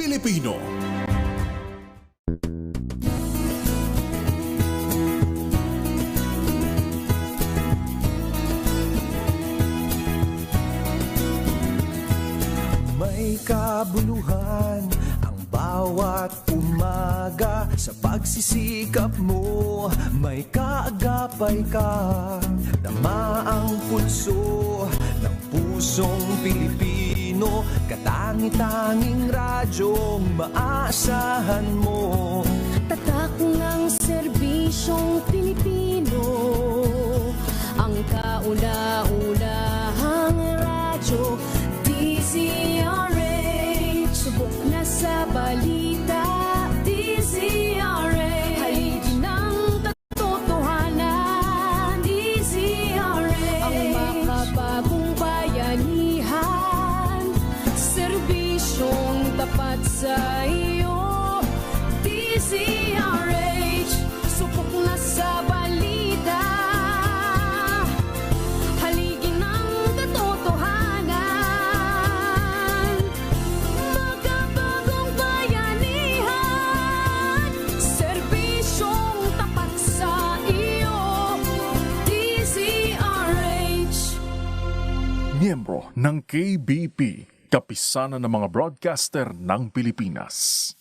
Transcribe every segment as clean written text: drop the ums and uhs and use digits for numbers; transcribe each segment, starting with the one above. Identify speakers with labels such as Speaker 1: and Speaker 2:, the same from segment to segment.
Speaker 1: Pilipino.
Speaker 2: May kabuluhan ang bawat umaga. Sa pagsisikap mo, may kaagapay ka. Tama ang pulso ng pusong Pilipino. Katangi-tanging radyong maaasahan mo.
Speaker 3: Tatak ng serbisyong Pilipino, ang kauna-unahang radyo, DZRH. Subok na sa balita, DZRH. Haligi ng katotohanan, DZRH. Ang makabagong bayanihan, serbisyong tapat sa iyo, DZRH. Subok na sa balita, haligi ng katotohanan. Magkabagong bayanihan, serbisyong tapat sa iyo, DZRH.
Speaker 1: Miyembro ng KBP, kapisanan ng mga broadcaster ng Pilipinas.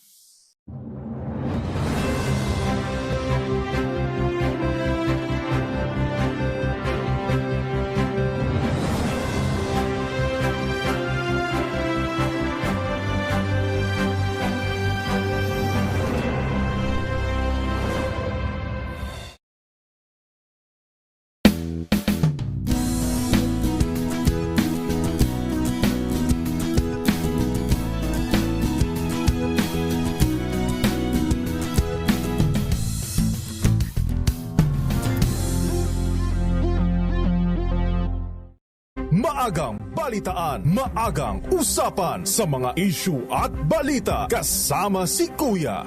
Speaker 1: Maagang balitaan, maagang usapan sa mga issue at balita. Kasama si Kuya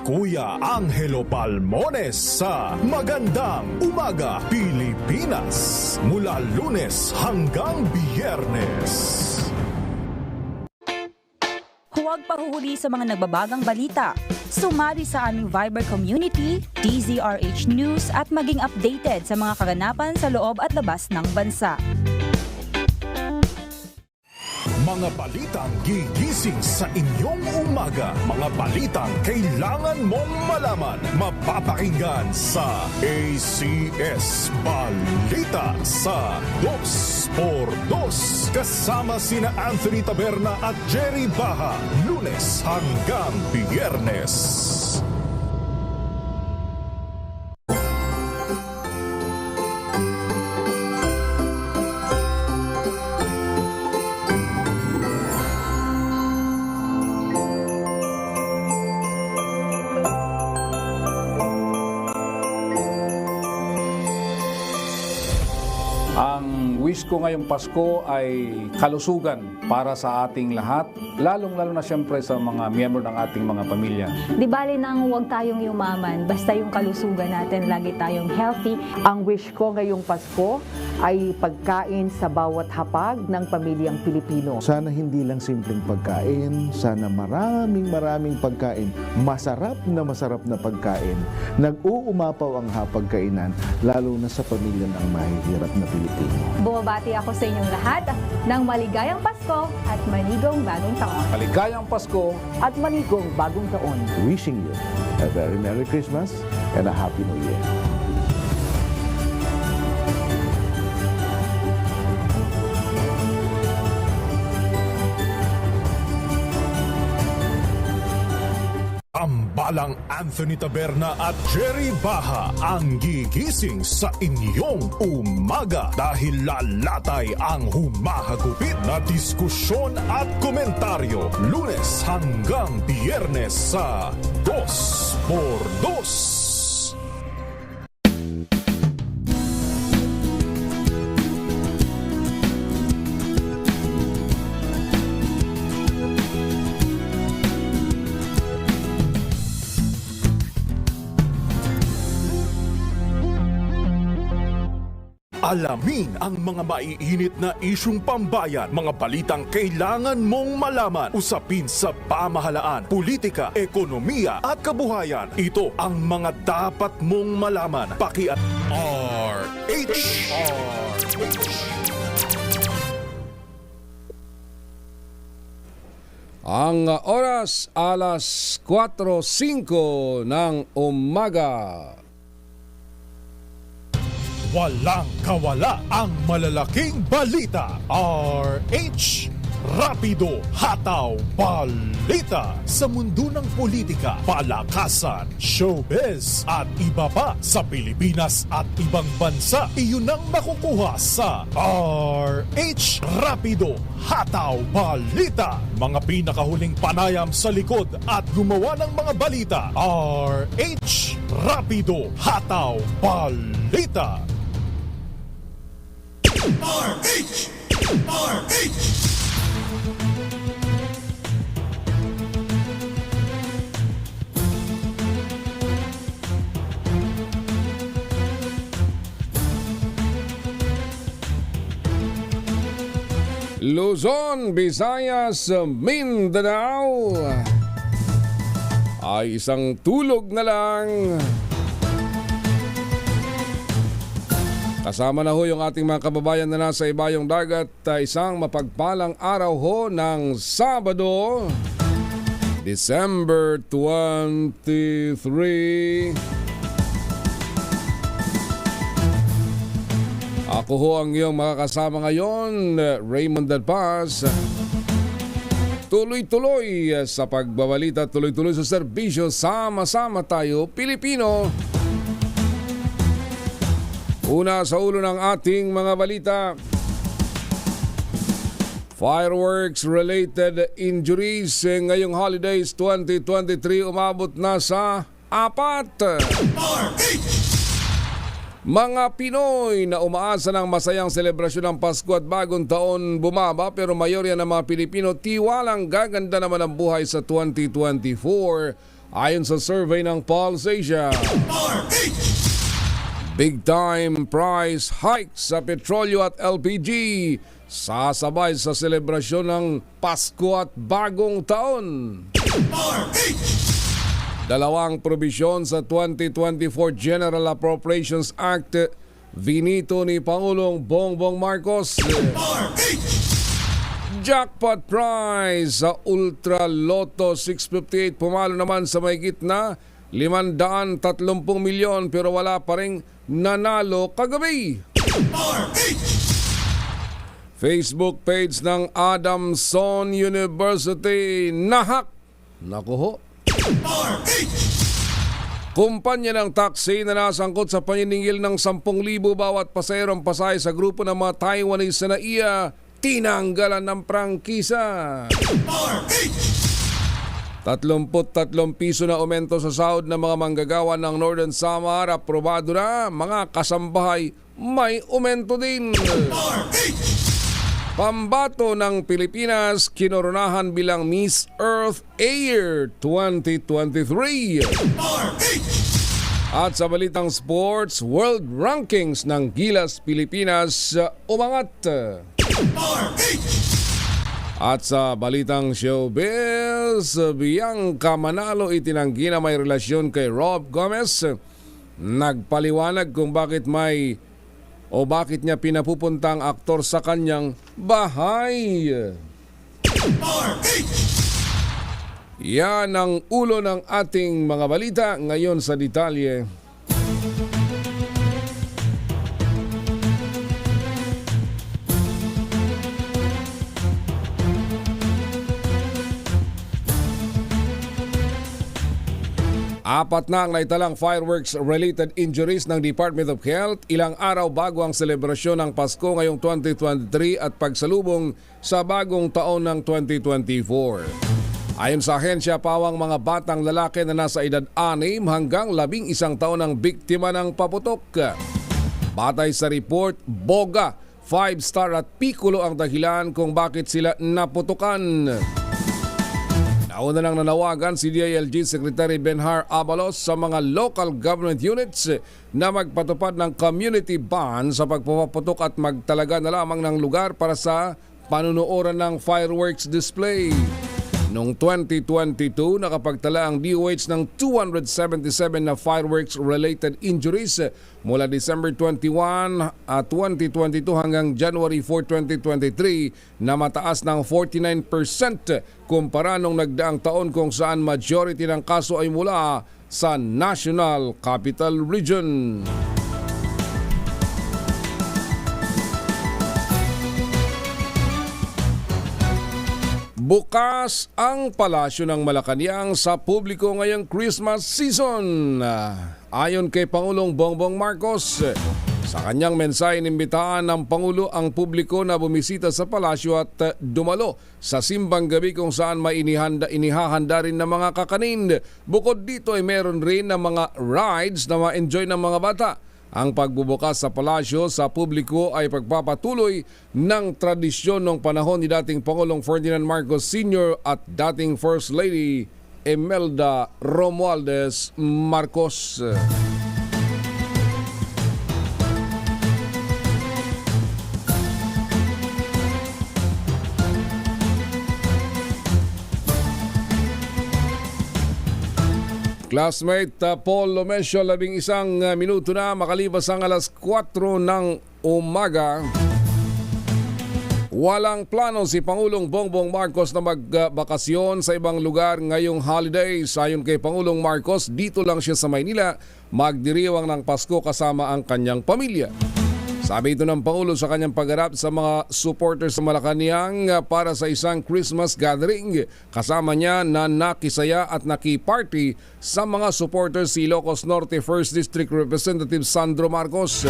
Speaker 1: Angelo Palmones sa Magandang Umaga Pilipinas. Mula Lunes hanggang Biyernes.
Speaker 4: Huwag pahuhuli sa mga nagbabagang balita. Sumali sa aming Viber community, DZRH News at maging updated sa mga kaganapan sa loob at labas ng bansa.
Speaker 1: Mga balitang gigising sa inyong umaga. Mga balitang kailangan mong malaman. Mapapakinggan sa ACS Balita sa 2x2. Kasama sina Anthony Taberna at Jerry Baha. Lunes hanggang Biyernes.
Speaker 5: Ang wish ko ngayong Pasko ay kalusugan para sa ating lahat, lalong-lalo na siyempre sa mga miyembro ng ating mga pamilya.
Speaker 6: Di bali nang huwag tayong yumaman, basta yung kalusugan natin, lagi tayong healthy.
Speaker 7: Ang wish ko ngayong Pasko ay pagkain sa bawat hapag ng pamilyang Pilipino.
Speaker 8: Sana hindi lang simpleng pagkain, sana maraming pagkain, masarap na pagkain. Nag-uumapaw ang hapagkainan, lalo na sa pamilya ng mahihirap na Pilipino.
Speaker 6: Bumabati ako sa inyong lahat ng maligayang Pasko at manigong bagong taon.
Speaker 5: Maligayang Pasko
Speaker 7: At manigong bagong taon.
Speaker 8: Wishing you a very Merry Christmas and a Happy New Year. Ambalang Anthony Taberna at Jerry Baha ang gigising sa inyong umaga dahil lalatay ang humahagupit na diskusyon at komentaryo Lunes hanggang Biyernes sa 2x2.
Speaker 1: Alamin ang mga maiinit na isyung pambayan, mga balitang kailangan mong malaman, usapin sa pamahalaan, politika, ekonomiya at kabuhayan. Ito ang mga dapat mong malaman. RH.
Speaker 9: Ang oras alas 4:05 ng umaga.
Speaker 1: Walang kawala ang malalaking balita. RH Rapido Hataw Balita sa mundo ng politika, palakasan, showbiz at iba pa sa Pilipinas at ibang bansa. Iyon ang makukuha sa RH Rapido Hataw Balita. Mga pinakahuling panayam sa likod at gumawa ng mga balita. RH Rapido Hataw Balita.
Speaker 9: Luzon, Visayas, Mindanao ay isang tulog na lang. Kasama na ho yung ating mga kababayan na nasa ibayong dagat. Isang mapagpalang araw ho ng Sabado, December 23. Ako ho ang iyong makakasama ngayon, Raymond Del Paz. Tuloy-tuloy sa pagbabalita, tuloy-tuloy sa serbisyo. Sama-sama tayo, Pilipino. Una sa ulo ng ating mga balita. Fireworks-related injuries ngayong holidays 2023 umabot na sa 4. Mga Pinoy na umaasa ng masayang selebrasyon ng Pasko at Bagong Taon bumaba, pero mayorya ng mga Pilipino tiwalang gaganda naman ang buhay sa 2024 ayon sa survey ng Pulse Asia. Big time price hikes sa petrolyo at LPG sasabay sa selebrasyon ng Pasko at Bagong Taon. Dalawang probisyon sa 2024 General Appropriations Act vinito ni Pangulong Bongbong Marcos. Jackpot prize sa Ultra Lotto 658 pumalo naman sa mahigit na 530 milyon pero wala pa ring nanalo kagabi. Facebook page ng Adamson University nahak. Naku ho. Kumpanya ng taxi na nasangkot sa paniningil ng 10,000 bawat pasaherong pasahe sa grupo ng mga Taiwanese na NAIA tinanggalan ng prangkisa. 33 piso na aumento sa sahod ng mga manggagawa ng Northern Samar, aprobado na. Mga kasambahay, may aumento din. Pambato ng Pilipinas, kinoronahan bilang Miss Earth Air 2023. At sa balitang sports, world rankings ng Gilas Pilipinas umangat. At sa balitang showbiz, Bianca Manalo itinanggi na may relasyon kay Rob Gomez. Nagpaliwanag kung bakit niya pinapupunta ang aktor sa kanyang bahay. Yan ang ulo ng ating mga balita ngayon sa detalye. Apat na ang naitalang fireworks-related injuries ng Department of Health ilang araw bago ang selebrasyon ng Pasko ngayong 2023 at pagsalubong sa bagong taon ng 2024. Ayon sa ahensya, pawang mga batang lalaki na nasa edad 6 hanggang 11 taon ang biktima ng paputok. Batay sa report, boga, 5-star at piccolo ang dahilan kung bakit sila naputukan. Nauna nang nanawagan si DILG Secretary Benhar Abalos sa mga local government units na magpatupad ng community ban sa pagpapaputok at magtalaga na lamang ng lugar para sa panunuoran ng fireworks display. Noong 2022, nakapagtala ang DOH ng 277 na fireworks-related injuries mula December 21, 2022 hanggang January 4, 2023 na mataas ng 49% kumpara nung nagdaang taon kung saan majority ng kaso ay mula sa National Capital Region. Bukas ang palasyo ng Malacanang sa publiko ngayong Christmas season. Ayon kay Pangulong Bongbong Marcos, sa kanyang mensahe inimbitahan ng Pangulo ang publiko na bumisita sa palasyo at dumalo sa simbang gabi kung saan may inihahanda rin ng mga kakanin. Bukod dito ay meron rin ng mga rides na ma-enjoy ng mga bata. Ang pagbubukas sa palasyo sa publiko ay pagpapatuloy ng tradisyon ng panahon ni dating Pangulong Ferdinand Marcos Sr. at dating First Lady Imelda Romualdez Marcos. Classmate Paul Lomesio, 11 minuto na makalipas ang alas 4 ng umaga. Walang plano si Pangulong Bongbong Marcos na magbakasyon sa ibang lugar ngayong holidays. Ayon kay Pangulong Marcos, dito lang siya sa Maynila magdiriwang ng Pasko kasama ang kanyang pamilya. Sabi ito ng Pangulo sa kanyang pagharap sa mga supporters sa Malacanang para sa isang Christmas gathering. Kasama niya na nakisaya at nakiparty sa mga supporters si Ilocos Norte 1st District Representative Sandro Marcos.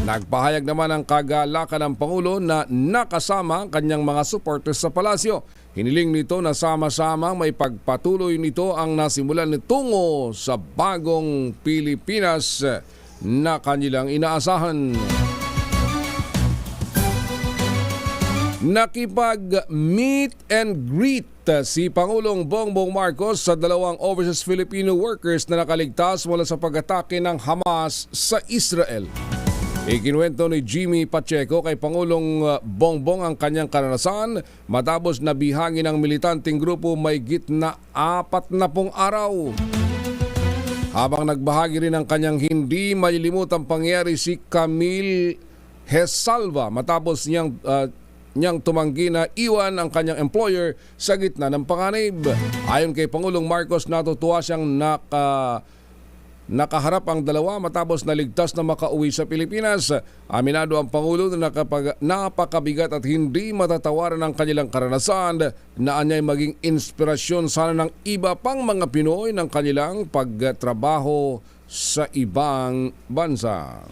Speaker 9: Nagpahayag naman ang kagalakan ng Pangulo na nakasama ang kanyang mga supporters sa palasyo. Hiniling nito na sama-sama may pagpatuloy nito ang nasimulan tungo sa bagong Pilipinas na kanilang inaasahan. Nakipag-meet and greet si Pangulong Bongbong Marcos sa dalawang overseas Filipino workers na nakaligtas mula sa pag-atake ng Hamas sa Israel. Ikinuwento ni Jimmy Pacheco kay Pangulong Bongbong ang kanyang karanasan matapos nabihagi ng militanteng grupo mahigit na 40 araw. Habang nagbahagi rin ng kanyang hindi malilimutang pangyayari si Camille Hesalva matapos niyang tumanggi na iwan ang kanyang employer sa gitna ng panganib. Ayon kay Pangulong Marcos, natutuwa siyang nakaharap ang dalawa matapos naligtas na makauwi sa Pilipinas. Aminado ang Pangulo na napakabigat at hindi matatawaran ang kanilang karanasan na anyay maging inspirasyon sana ng iba pang mga Pinoy ng kanilang pagtrabaho sa ibang bansa.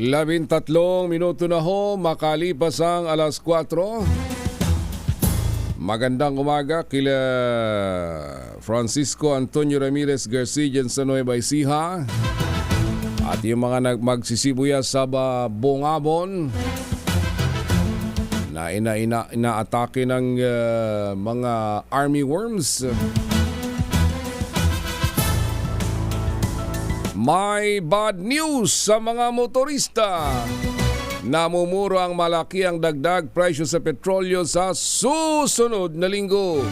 Speaker 9: 13 minuto na ho, makalipas ang alas 4. Magandang umaga kila Francisco Antonio Ramirez Garcia sa Nueva Ecija at yung mga magsisibuyas sa Bungabon na inaatake ng mga army worms. May bad news sa mga motorista. Namumuro ang malaki ang dagdag presyo sa petrolyo sa susunod na linggo.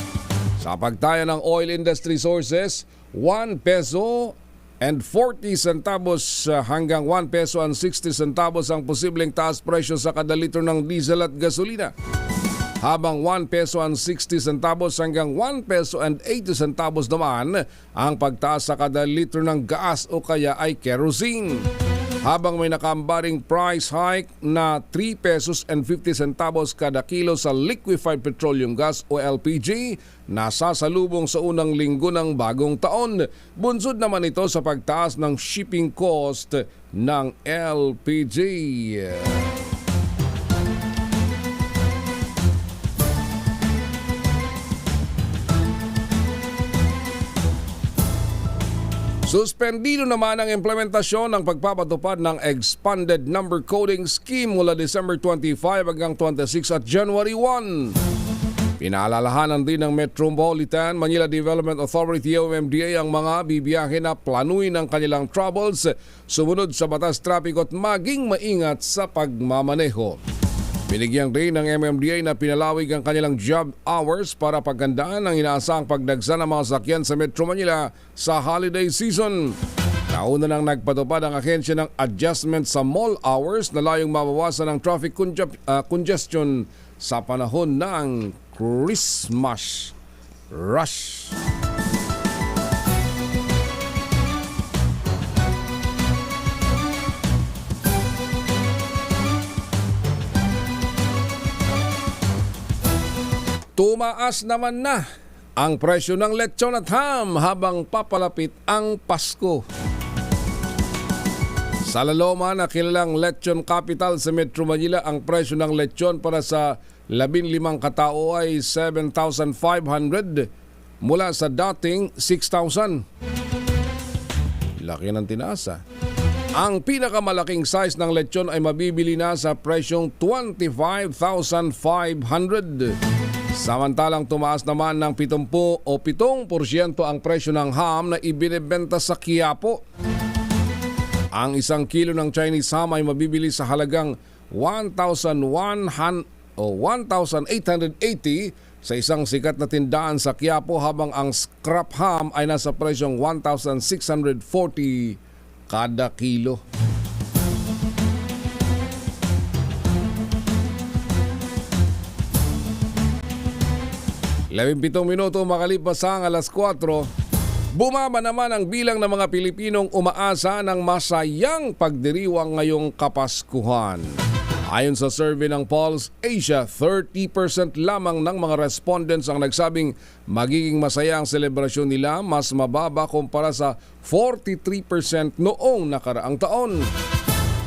Speaker 9: Sa pagtaya ng oil industry sources, 1 peso and 40 centavos hanggang 1 peso and 60 centavos ang posibleng taas presyo sa kada litro ng diesel at gasolina. Habang 1 peso and 60 centavos hanggang 1 peso and 80 centavos naman ang pagtaas sa kada litro ng gas o kaya ay kerosene. Habang may nakaambaring price hike na 3 pesos and 50 centavos kada kilo sa liquefied petroleum gas o LPG na sasalubong sa unang linggo ng bagong taon. Bunsod naman ito sa pagtaas ng shipping cost ng LPG. Suspendido naman ang implementasyon ng pagpapatupad ng expanded number coding scheme mula December 25 hanggang 26 at January 1. Pinaalalahanan din ng Metropolitan Manila Development Authority o MMDA ang mga bibiyahe na planuin ang kanilang travels sumunod sa batas trapiko at maging maingat sa pagmamaneho. Binigyan rin ng MMDA na pinalawig ang kanilang job hours para paghandaan ang inaasahang pagdagsa ng mga sakyan sa Metro Manila sa holiday season. Nauna nang nagpatupad ang ahensya ng adjustment sa mall hours na layong mabawasan ang traffic congestion sa panahon ng Christmas rush. Tumaas naman na ang presyo ng lechon at ham habang papalapit ang Pasko. Sa Laloma na kilalang lechon capital sa Metro Manila, ang presyo ng lechon para sa 15 katao ay 7,500 mula sa dating 6,000. Laki ng tinasa. Ang pinakamalaking size ng lechon ay mabibili na sa presyong 25,500. Samantalang tumaas naman ng 70 o 7% ang presyo ng ham na ibinebenta sa Quiapo. Ang 1 kilo ng Chinese ham ay mabibili sa halagang 1,880 sa isang sikat na tindahan sa Quiapo, habang ang scrap ham ay nasa presyong 1,640 kada kilo. Labing-pitong minuto makalipas ang alas 4, bumaba naman ang bilang ng mga Pilipinong umaasa ng masayang pagdiriwang ngayong Kapaskuhan. Ayon sa survey ng Pulse Asia, 30% lamang ng mga respondents ang nagsabing magiging masaya ang selebrasyon nila, mas mababa kumpara sa 43% noong nakaraang taon.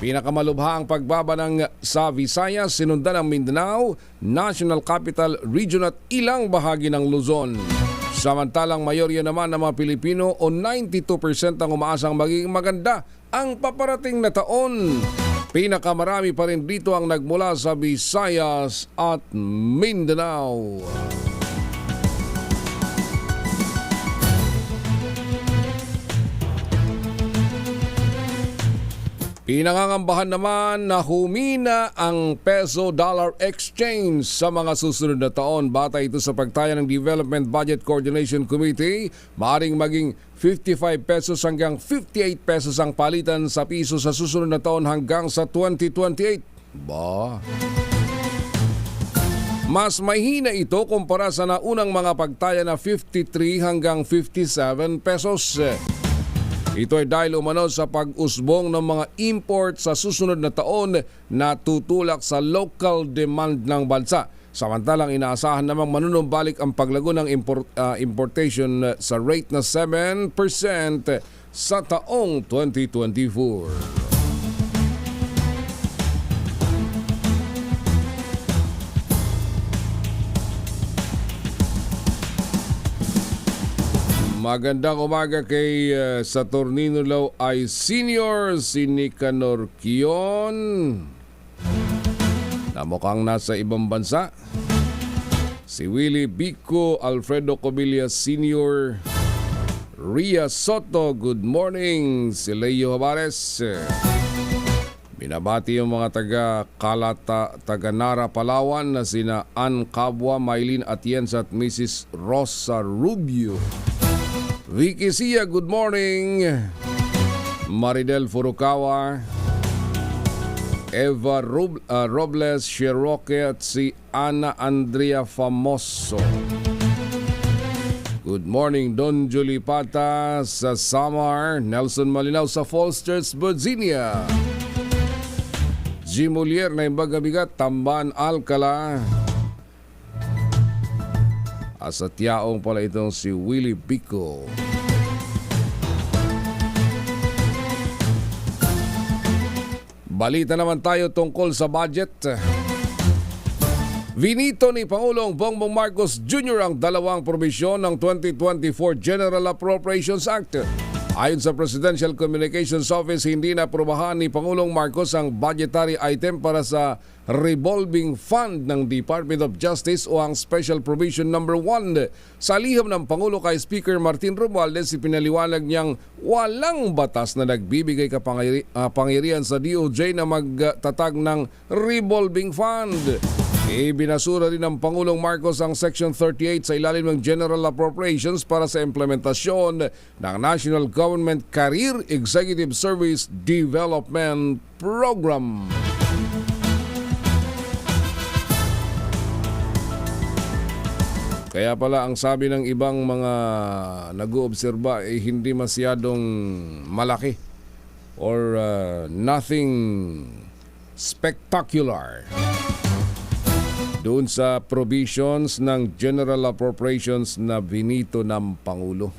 Speaker 9: Pinakamalubha ang pagbaba ng sa Visayas, sinundan ng Mindanao, National Capital Region at ilang bahagi ng Luzon. Samantalang mayorya naman ng mga Pilipino o 92% ang umaasang magiging maganda ang paparating na taon. Pinakamarami pa rin dito ang nagmula sa Visayas at Mindanao. Pinangangambahan naman na humina ang peso-dollar exchange sa mga susunod na taon. Batay ito sa pagtaya ng Development Budget Coordination Committee, maaaring maging 55 pesos hanggang 58 pesos ang palitan sa piso sa susunod na taon hanggang sa 2028. Mas mahina ito kumpara sa naunang mga pagtaya na 53 hanggang 57 pesos. Ito ay dahil umano sa pag-usbong ng mga import sa susunod na taon na tutulak sa local demand ng bansa. Samantalang inaasahan namang manunumbalik ang paglago ng importation sa rate na 7% sa taong 2024. Magandang umaga kay Saturnino Lau ay Senior, si Nicanor Kion na mukhang nasa ibang bansa, si Willie Bico, Alfredo Cobillas Senior, Ria Soto, good morning, si Leo Habares. Binabati yung mga taga Nara, Palawan na sina Ann Cabua, Maylin Atienz at Mrs. Rosa Rubio. Vicky Sia, good morning. Maridel Furukawa, Eva Robles Cherokee at si Ana Andrea Famoso. Good morning, Don Julipata sa Samar, Nelson Malinaw sa Falls Church, Virginia. G. Molier na Imbagabigat, Tamban, Alcala. Sa tiyaong pala itong si Willie Bico. Balita naman tayo tungkol sa budget. Vinito ni Pangulong Bongbong Marcos Jr. ang dalawang probisyon ng 2024 General Appropriations Act. Ayon sa Presidential Communications Office, hindi na aprobahan ni Pangulong Marcos ang budgetary item para sa revolving fund ng Department of Justice o ang Special Provision Number 1. Sa liham ng Pangulo kay Speaker Martin Romualdez, ipinaliwanag niyang walang batas na nagbibigay kapangyarihan sa DOJ na magtatag ng revolving fund. Ibinasura rin ng Pangulong Marcos ang Section 38 sa ilalim ng General Appropriations para sa implementasyon ng National Government Career Executive Service Development Program. Kaya pala ang sabi ng ibang mga nag-oobserba ay hindi masyadong malaki or nothing spectacular doon sa provisions ng General Appropriations na binito ng Pangulo.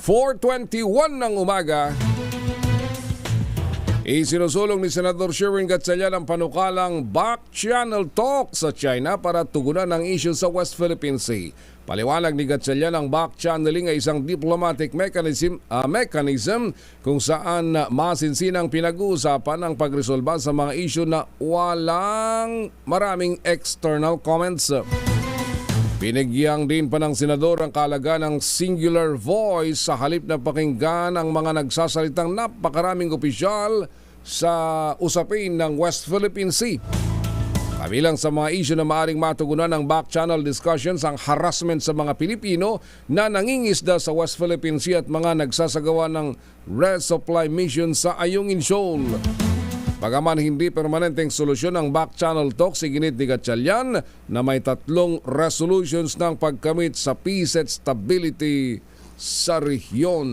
Speaker 9: 4:21 ng umaga, isinusulong ni Senador Sherwin Gatchalian ang panukalang back channel talk sa China para tugunan ang issue sa West Philippine Sea. Paliwanag ni Gatchalian, ang back channeling ay isang diplomatic mechanism kung saan masinsinang pinag-uusapan ang pagresolba sa mga issue na walang maraming external comments. Pinigyang din pa ng senador ang kahalagahan ng singular voice sa halip na pakinggan ang mga nagsasalitang napakaraming opisyal sa usapin ng West Philippine Sea. Kabilang sa mga issue na maaring matugunan ng back-channel discussions ang harassment sa mga Pilipino na nangingisda sa West Philippine Sea at mga nagsasagawa ng resupply mission sa Ayungin Shoal. Bagaman hindi permanenteng solusyon ang back-channel talk, iginit ni Gatchalian na may 3 resolutions ng pagkamit sa peace at stability sa rehiyon.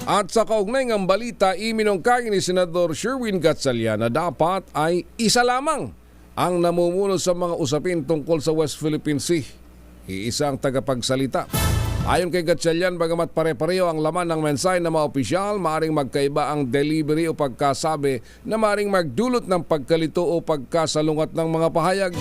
Speaker 9: At sa kaugnay ng balita, iminungkahi ni Senador Sherwin Gatchalian na dapat ay isa lamang ang namumuno sa mga usapin tungkol sa West Philippine Sea. Iisa ang tagapagsalita. Ayon kay Gatchalian, bagamat pare-pareho ang laman ng mensahe ng mga opisyal, maaring magkaiba ang delivery o pagkasabi na maaring magdulot ng pagkalito o pagkasalungat ng mga pahayag.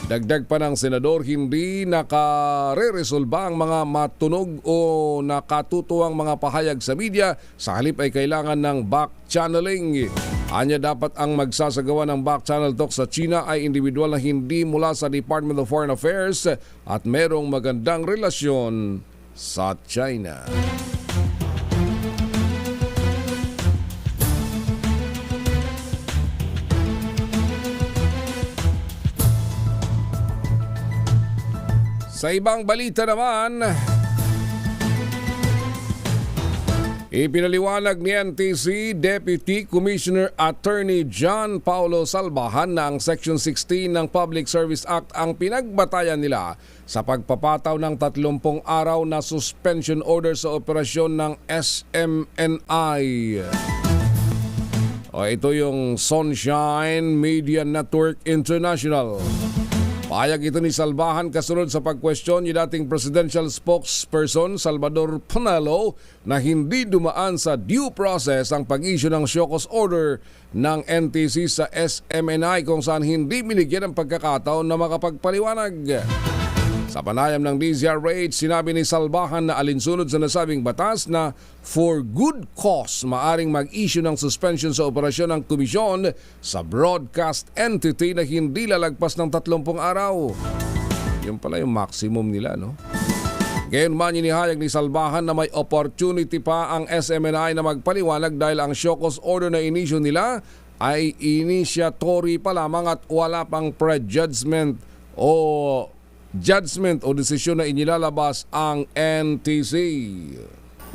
Speaker 9: Dagdag pa ng senador, hindi nakareresolba ang mga matunog o nakatutuwang mga pahayag sa media, sa halip ay kailangan ng back-channeling. Anya dapat ang magsasagawa ng back-channel talk sa China ay individual na hindi mula sa Department of Foreign Affairs at merong magandang relasyon sa China. Sa ibang balita naman, ipinaliwanag ni NTC Deputy Commissioner Attorney John Paulo Salvahan na ang Section 16 ng Public Service Act ang pinagbatayan nila sa pagpapataw ng 30 araw na suspension order sa operasyon ng SMNI. Ito yung Sunshine Media Network International. Pahayag ito ni Salvahan kasunod sa pagkwestiyon ni dating presidential spokesperson Salvador Panelo na hindi dumaan sa due process ang pag-issue ng show cause order ng NTC sa SMNI kung saan hindi binigyan ng pagkakataon na makapagpaliwanag. Sa panayam ng DZRH, sinabi ni Salvahan na alinsunod sa nasabing batas na for good cause maaring mag-issue ng suspension sa operasyon ng komisyon sa broadcast entity na hindi lalagpas ng 30 araw. Yun pala yung maximum nila, no? Ngayon man inihayag ni Salvahan na may opportunity pa ang SMNI na magpaliwanag dahil ang show cause order na inisyu nila ay initiatory pa lamang at wala pang prejudgment o desisyon na inilalabas ang NTC.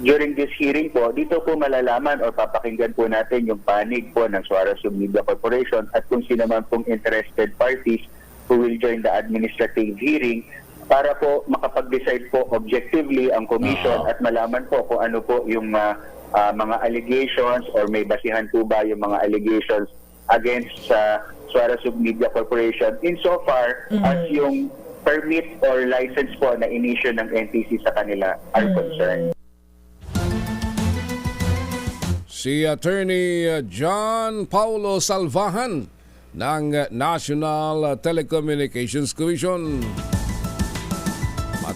Speaker 10: During this hearing po, dito po malalaman o papakinggan po natin yung panig po ng Suarez Media Corporation at kung sino man pong interested parties who will join the administrative hearing para po makapag-decide po objectively ang commission at malaman po kung ano po yung mga allegations or may basihan po ba yung mga allegations against Suarez Media Corporation insofar as yung permit or license po na inisyu ng NTC sa kanila are concerned.
Speaker 9: Si Attorney John Paulo Salvahan ng National Telecommunications Commission.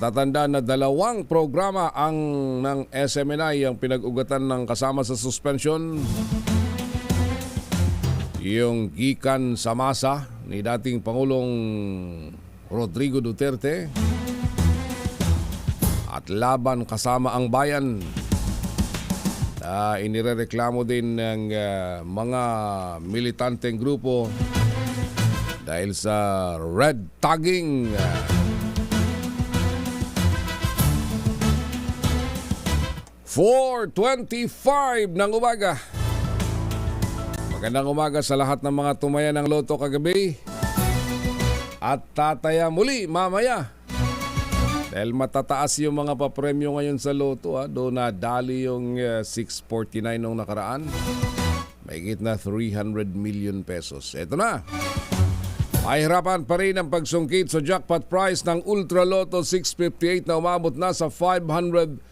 Speaker 9: Matatandaan na 2 programa ang ng SMNI ang pinag-ugatan ng kasama sa suspension. Yung gikan sa masa ni dating Pangulong Rodrigo Duterte at laban kasama ang bayan. Inirereklamo din ng mga militanteng grupo dahil sa red tagging. 4:25 ng umaga. Magandang umaga sa lahat ng mga tumaya ng loto kagabi. At tataya muli mamaya. Dahil matataas yung mga papremyo ngayon sa loto. Doon nadali yung 649 nung nakaraan. Mahigit na 300 million pesos. Ito na. Mahirapan pa rin ang pagsungkit sa jackpot price ng Ultra Lotto 658 na umabot na sa 530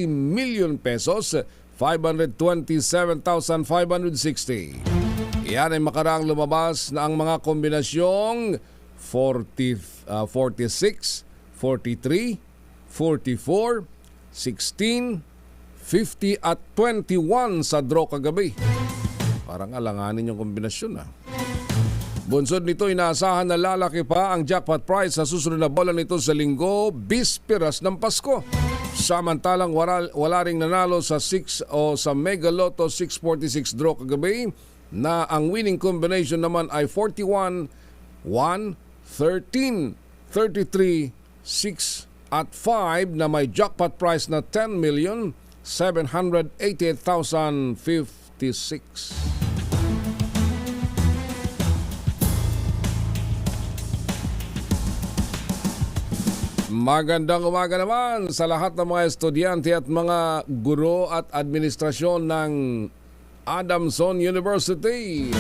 Speaker 9: million pesos, 527,560. Iyan ay makaraang lumabas na ang mga kombinasyong 46, 43, 44, 16, 50 at 21 sa draw kagabi. Parang alanganin yung kombinasyon Bunsod nito, inaasahan na lalaki pa ang jackpot price sa susunod na bola nito sa linggo, bisperas ng Pasko. Samantalang wala ring nanalo sa 6 o sa Mega Lotto 646 draw kagabi na ang winning combination naman ay 41, 1, 13, 33, 6 at 5 na may jackpot price na 10,788,056. Magandang umaga naman sa lahat ng mga estudyante at mga guro at administrasyon ng Adamson University.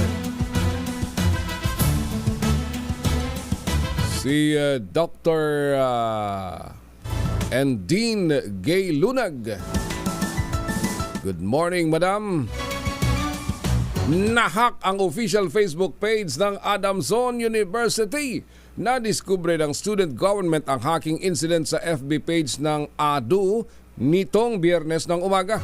Speaker 9: Si Dr. and Dean Gay Lunag. Good morning, Madam. Nahak ang official Facebook page ng Adamson University. Nadiskubre ng student government ang hacking incident sa FB page ng ADU nitong Biyernes ng umaga.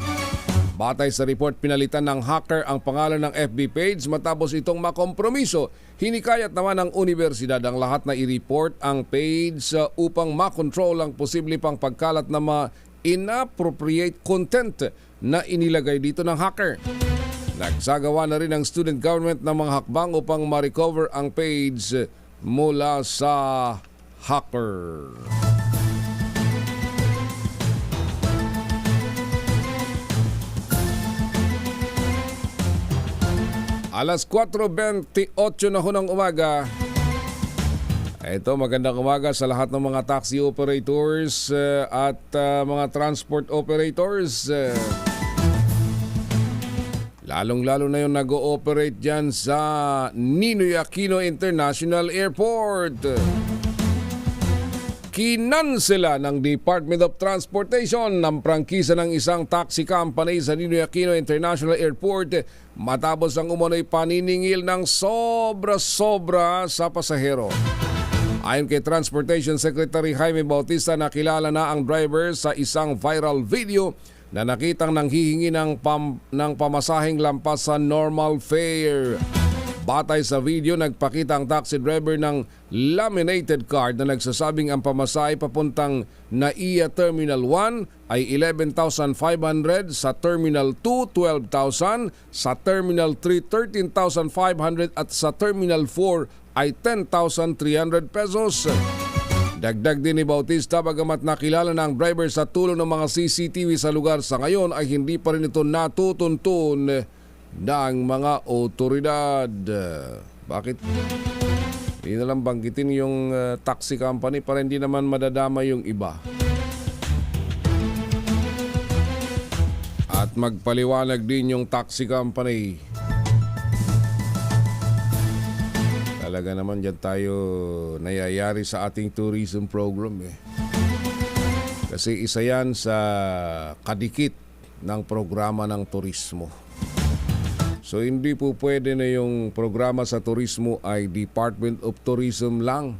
Speaker 9: Batay sa report, pinalitan ng hacker ang pangalan ng FB page matapos itong makompromiso. Hinikayat naman ng universidad ang lahat na i-report ang page upang makontrol ang posible pang pagkalat ng mga inappropriate content na inilagay dito ng hacker. Nagsagawa na rin ang student government ng mga hakbang upang ma-recover ang page mula sa hacker. Alas 4:28 na ho ng umaga. Ito, magandang umaga sa lahat ng mga taxi operators at mga transport operators. Lalong-lalo na yung nag-ooperate dyan sa Ninoy Aquino International Airport. Kinansela ng Department of Transportation ng prangkisa ng isang taxi company sa Ninoy Aquino International Airport matapos ang umunoy paniningil ng sobra-sobra sa pasahero. Ayon kay Transportation Secretary Jaime Bautista, nakilala na ang driver sa isang viral video na nakitang nanghihingi ng pamasaheng lampas sa normal fare. Batay sa video, nagpakita ang taxi driver ng laminated card na nagsasabing ang pamasahe papuntang NAIA Terminal 1 ay 11,500, sa Terminal 2, 12,000, sa Terminal 3, 13,500 at sa Terminal 4 ay 10,300 pesos. Dagdag din ni Bautista, bagamat nakilala na ang driver sa tulong ng mga CCTV sa lugar, sa ngayon ay hindi pa rin ito natutuntun ng mga otoridad. Bakit? Hindi na lang banggitin yung taxi company para hindi naman madadama yung iba. At magpaliwanag din yung taxi company. Talaga naman dyan tayo nayayari sa ating tourism program Kasi isa yan sa kadikit ng programa ng turismo. So hindi po pwede na yung programa sa turismo ay Department of Tourism lang.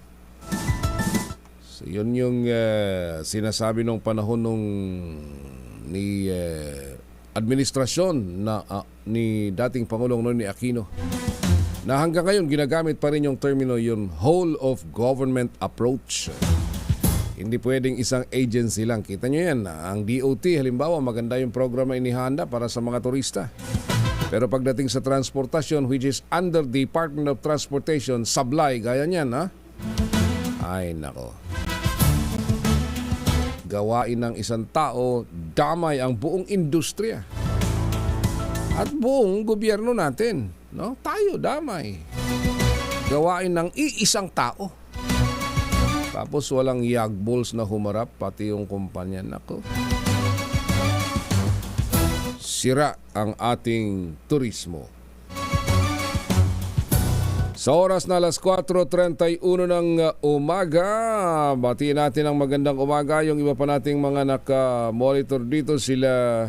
Speaker 9: So yun yung sinasabi nung panahon ni administrasyon ni dating Pangulong Noynoy Aquino, na hanggang ngayon ginagamit pa rin yung termino, yung whole of government approach. Hindi pwedeng isang agency lang. Kita nyo yan, ang DOT halimbawa, maganda yung programa inihanda para sa mga turista. Pero pagdating sa transportasyon, which is under Department of Transportation, sablay, gaya niyan, ha? Ay, nako. Gawain ng isang tao, damay ang buong industriya. At buong gobyerno natin, no? Tayo damay. Gawain ng iisang tao. Tapos walang yagbols na humarap, pati yung kumpanya. Nako. Sira ang ating turismo. Sa oras na alas 4:31 ng umaga, batiin natin ang magandang umaga. Yung iba pa nating mga naka-monitor dito, sila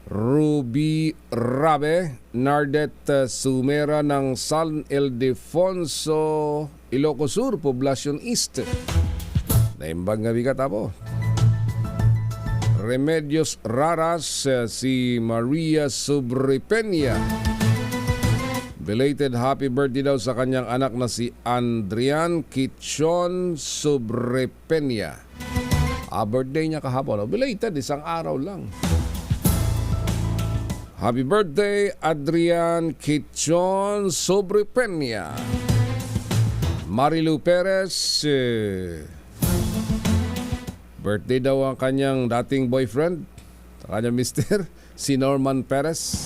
Speaker 9: Ruby Rabe, Nardet Sumera ng San Ildefonso, Ilocos Sur, Poblacion East. Naimbag nga bigat po. Remedios Raras, si Maria Sobrepenia. Belated happy birthday daw sa kanyang anak na si Andrian Kitchon Sobrepenia. Birthday niya kahapon. Belated, isang araw lang. Happy birthday, Adrian Kitchon Sobrepenia. Marilu Perez, birthday daw ang kanyang dating boyfriend, sa kanyang mister, si Norman Perez.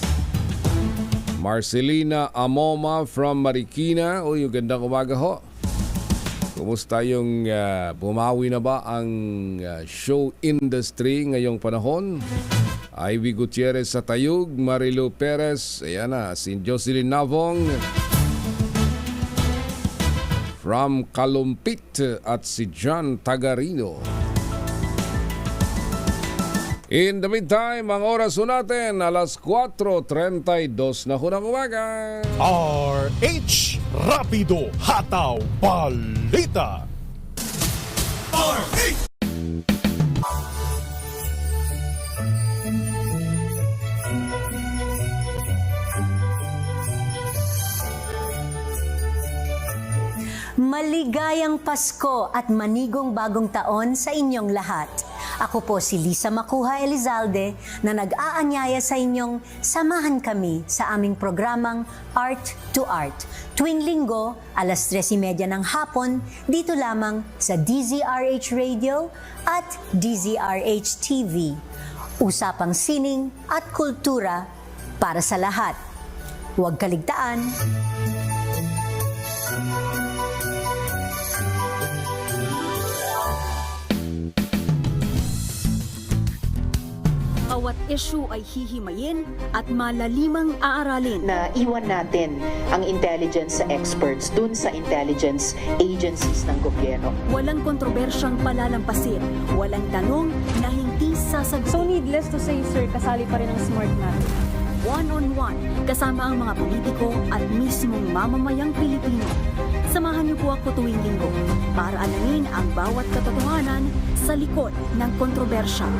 Speaker 9: Marcelina Amoma from Marikina. Uy, yung gandang umaga ho. Kumusta yung bumawi na ba ang show industry ngayong panahon? Ivy Gutierrez sa Tayug, Marilu Perez, ayan na, si Jocelyn Navong from Kalumpit at si John Tagarino. In the meantime, ang oras natin, alas 4:32 na hunang umaga.
Speaker 8: RH Rapido Hataw Balita. RH
Speaker 11: Maligayang Pasko at manigong bagong taon sa inyong lahat. Ako po si Lisa Macuja Elizalde na nag-aanyaya sa inyong samahan kami sa aming programang Art to Art. Tuwing linggo, alas 3:30 ng hapon, dito lamang sa DZRH Radio at DZRH TV. Usapang sining at kultura para sa lahat. Huwag kaligtaan.
Speaker 4: Bawat issue ay hihimayin at malalimang aaralin.
Speaker 12: Na iwan natin ang intelligence experts dun sa intelligence agencies ng gobyerno.
Speaker 4: Walang kontrobersyang palalampasin. Walang tanong na hindi sasagutin.
Speaker 6: So needless to say, sir, kasali pa rin ang smart natin.
Speaker 4: One-on-one, kasama ang mga politiko at mismong mamamayang Pilipino. Samahan niyo po ako tuwing linggo para alamin ang bawat katotohanan sa likod ng kontrobersya.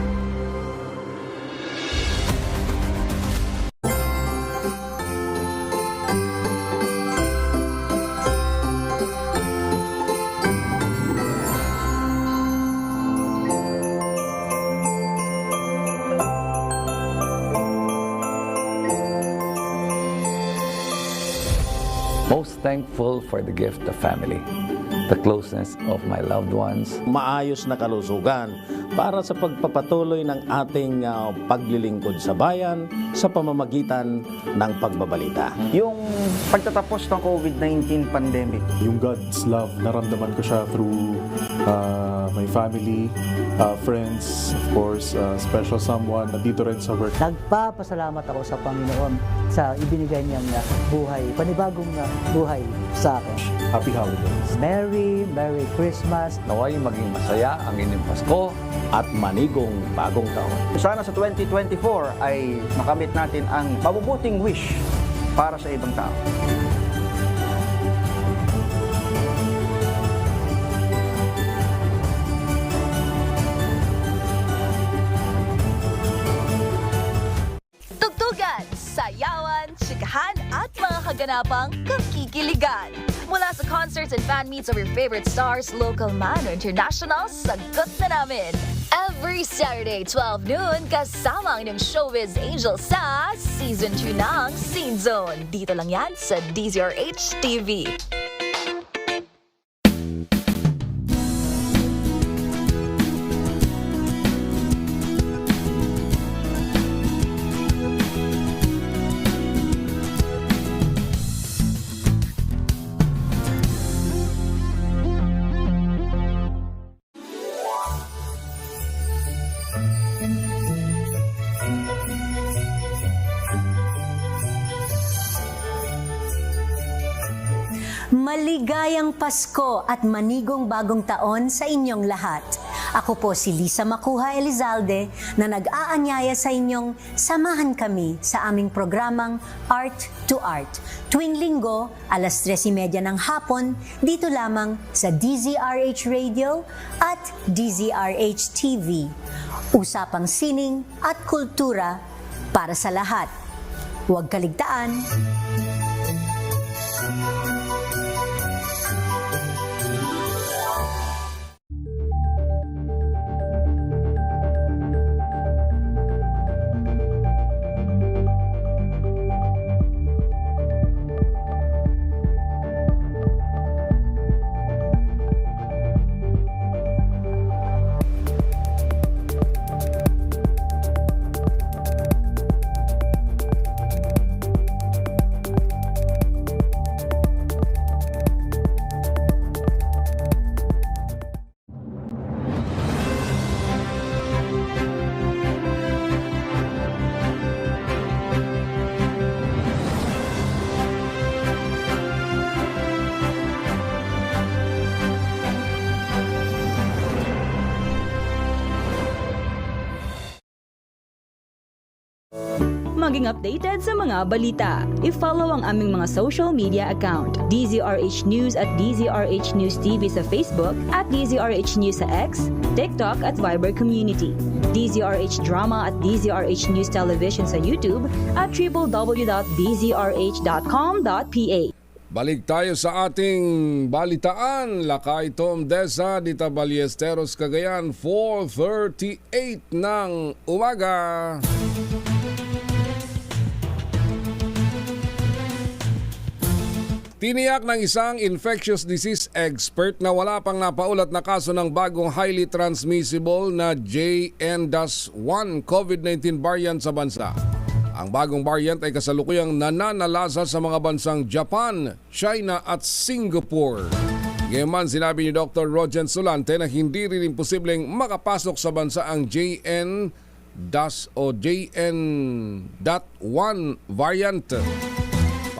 Speaker 13: Most thankful for the gift of family, the closeness of my loved ones.
Speaker 14: Maayos na kalusugan para sa pagpapatuloy ng ating paglilingkod sa bayan sa pamamagitan ng pagbabalita.
Speaker 15: Yung pagtatapos ng COVID-19 pandemic.
Speaker 16: Yung God's love, naramdaman ko siya through my family, friends, of course, special someone na dito rin sa work.
Speaker 17: Nagpapasalamat ako sa Panginoon sa ibinigay niyang buhay, panibagong buhay sa akin.
Speaker 16: Happy holidays.
Speaker 17: Merry Christmas.
Speaker 13: Naway maging masaya ang inyong Pasko
Speaker 14: at manigong bagong taon.
Speaker 15: Sana sa 2024 ay makamit natin ang mabubuting wish para sa ibang tao.
Speaker 18: sayawan, chikahan at mga kaganapang kakikiligan. Mula sa concerts and fan meets of your favorite stars, local man o international, sagot na namin. Every Saturday, 12 noon, kasama ang inyong showbiz angel sa Season 2 ng Scene Zone. Dito lang yan sa DZRH TV.
Speaker 11: Maligayang Pasko at manigong bagong taon sa inyong lahat. Ako po si Lisa Makuha Elizalde na nag-aanyaya sa inyong samahan kami sa aming programang Art to Art. Tuwing linggo, alas 3:30 ng hapon, dito lamang sa DZRH Radio at DZRH TV. Usapang sining at kultura para sa lahat. Huwag kaligtaan.
Speaker 19: Maging updated sa mga balita. I-follow ang aming mga social media account. DZRH News at DZRH News TV sa Facebook at DZRH News sa X, TikTok at Viber Community. DZRH Drama at DZRH News Television sa YouTube at www.dzrh.com.ph.
Speaker 9: Balik tayo sa ating balitaan. Lakay Tom Deza, Dita Ballesteros, Cagayan, 4:38 ng umaga. Tiniyak ng isang infectious disease expert na wala pang napaulat na kaso ng bagong highly transmissible na JN-1 COVID-19 variant sa bansa. Ang bagong variant ay kasalukuyang nananalasa sa mga bansang Japan, China at Singapore. Ngayon sinabi ni Dr. Rogen Solante na hindi rin imposibleng makapasok sa bansa ang JN-1 variant.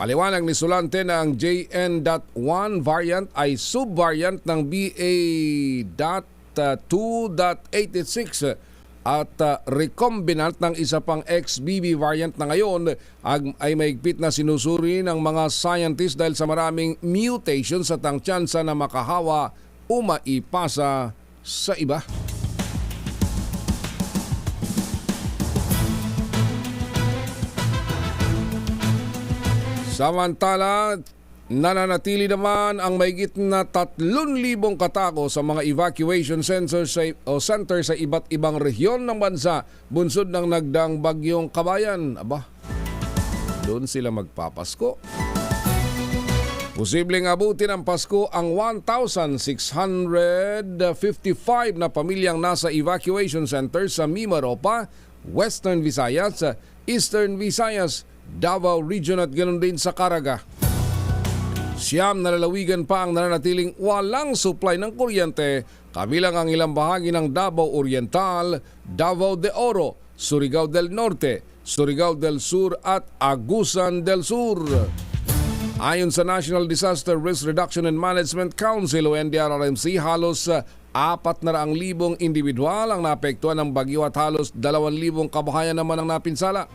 Speaker 9: Paliwanag ni Solante na ang JN.1 variant ay subvariant ng BA.2.86 at recombinant ng isa pang XBB variant na ngayon ay mahigpit na sinusuri ng mga scientists dahil sa maraming mutations at ang tsansa na makahawa o maipasa sa iba. Samantala, nananatili naman ang mahigit na 3,000 katao sa mga evacuation centers sa iba't ibang rehiyon ng bansa bunsod ng nagdaang bagyong Kabayan. Aba, doon sila magpapasko. Posibleng abutin ng Pasko ang 1,655 na pamilyang nasa evacuation centers sa Mimaropa, Western Visayas, Eastern Visayas, Davao Region at ganoon din sa Caraga. 9 na lalawigan pa ang nananatiling walang supply ng kuryente, kabilang ang ilang bahagi ng Davao Oriental, Davao de Oro, Surigao del Norte, Surigao del Sur at Agusan del Sur. Ayon sa National Disaster Risk Reduction and Management Council o NDRRMC, halos 400,000 individual ang naapektuhan ng bagyo at halos 2,000 kabahayan naman ang napinsala.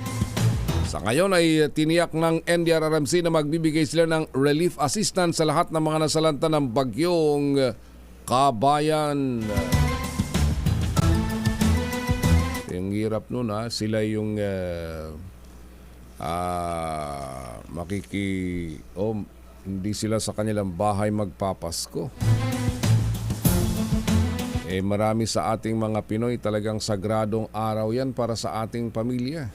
Speaker 9: Sa ngayon ay tiniyak ng NDRRMC na magbibigay sila ng relief assistance sa lahat ng mga nasalanta ng bagyong Kabayan. Yung hirap nun sila yung hindi sila sa kanilang bahay magpapasko. Marami sa ating mga Pinoy talagang sagradong araw yan para sa ating pamilya,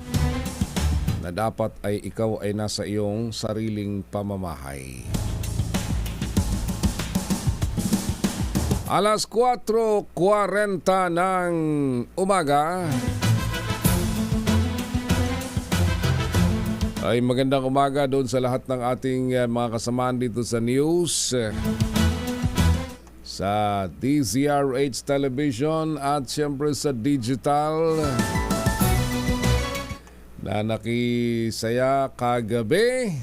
Speaker 9: na dapat ay ikaw ay nasa iyong sariling pamamahay. Alas 4:40 ng umaga. Ay magandang umaga doon sa lahat ng ating mga kasamaan dito sa news, sa DZRH Television at siyempre sa digital, na nakisaya kagabi.